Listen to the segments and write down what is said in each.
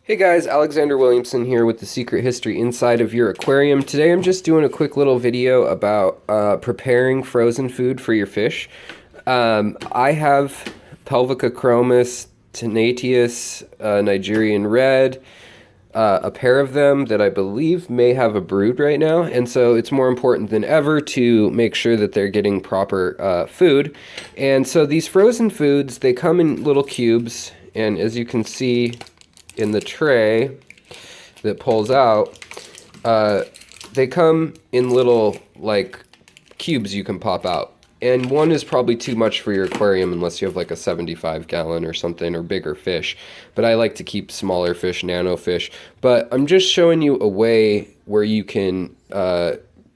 Hey guys, Alexander Williamson here with the Secret History Inside of Your Aquarium. Today I'm just doing a quick little video about preparing frozen food for your fish. I have Pelvica chromis, Tenateus, Nigerian red, a pair of them that I believe may have a brood right now, and so it's more important than ever to make sure that they're getting proper food. And so these frozen foods, they come in little cubes, and as you can see in the tray that pulls out, they come in little like cubes you can pop out. And one is probably too much for your aquarium unless you have like a 75-gallon or something or bigger fish. But I like to keep smaller fish, nano fish. But I'm just showing you a way where you can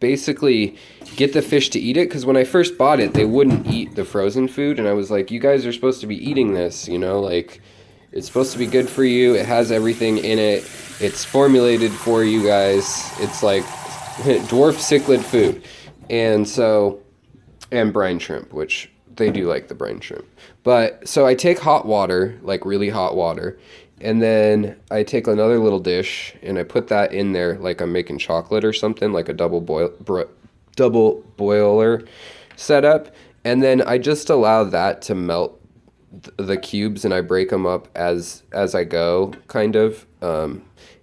basically get the fish to eat it. Because when I first bought it, they wouldn't eat the frozen food. And I was like, you guys are supposed to be eating this, you know, like it's supposed to be good for you. It has everything in it. It's formulated for you guys. It's like dwarf cichlid food. And so, and brine shrimp, which they do like the brine shrimp. But so I take hot water, like really hot water, and then I take another little dish and I put that in there like I'm making chocolate or something, like a double boiler setup. And then I just allow that to melt the cubes, and I break them up as I go, kind of. And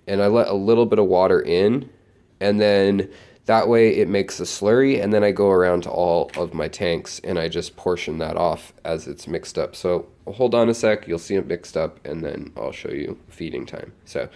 I let a little bit of water in, and then that way it makes a slurry, and then I go around to all of my tanks and I just portion that off as it's mixed up. So hold on a sec, you'll see it mixed up, and then I'll show you feeding time. So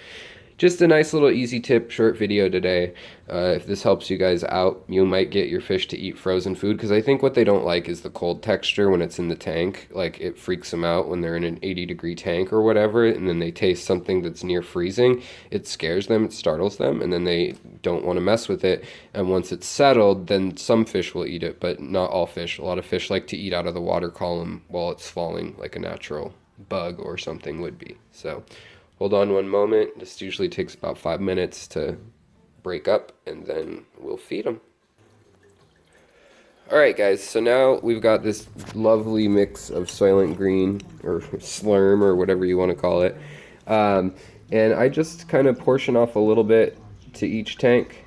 just a nice little easy tip, short video today. If this helps you guys out, you might get your fish to eat frozen food, because I think what they don't like is the cold texture when it's in the tank. Like, it freaks them out when they're in an 80-degree tank or whatever, and then they taste something that's near freezing. It scares them, it startles them, and then they don't want to mess with it. And once it's settled, then some fish will eat it, but not all fish. A lot of fish like to eat out of the water column while it's falling, like a natural bug or something would be. So hold on one moment. This usually takes about 5 minutes to break up, and then we'll feed them. Alright guys, so now we've got this lovely mix of Soylent Green, or Slurm, or whatever you want to call it. And I just kind of portion off a little bit to each tank,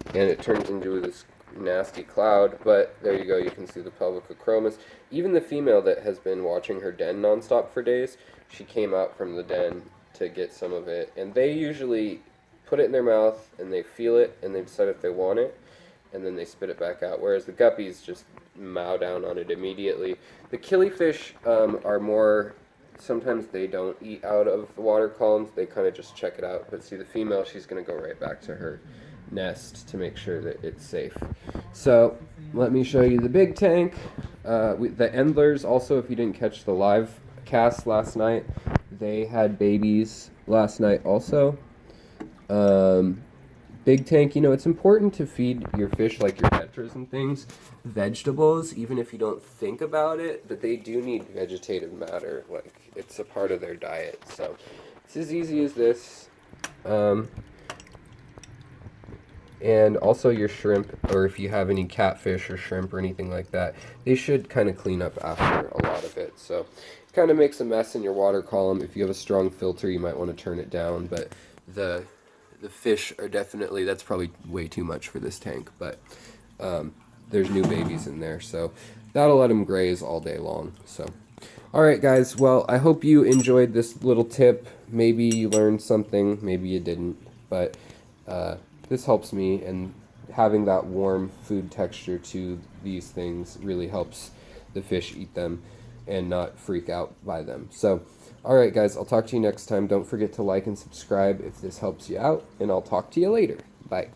and it turns into this nasty cloud. But there you go, you can see the Pelvica chromis. Even the female that has been watching her den nonstop for days, she came out from the den to get some of it, and they usually put it in their mouth and they feel it and they decide if they want it, and then they spit it back out, whereas the guppies just mow down on it immediately. The killifish are more, sometimes they don't eat out of the water columns, they kind of just check it out. But see, the female, she's going to go right back to her nest to make sure that it's safe. So let me show you the big tank. The endlers also, if you didn't catch the live cast last night, they had babies last night also. Big tank, you know, it's important to feed your fish, like your tetras and things, vegetables, even if you don't think about it, but they do need vegetative matter. Like, it's a part of their diet. So it's as easy as this. And also your shrimp, or if you have any catfish or shrimp or anything like that, they should kind of clean up after a lot of it. So it kind of makes a mess in your water column. If you have a strong filter, you might want to turn it down, but the fish are definitely, that's probably way too much for this tank, but there's new babies in there, so that'll let them graze all day long. So alright guys, well, I hope you enjoyed this little tip. Maybe you learned something, maybe you didn't, but this helps me, and having that warm food texture to these things really helps the fish eat them and not freak out by them. So alright guys, I'll talk to you next time. Don't forget to like and subscribe if this helps you out, and I'll talk to you later. Bye.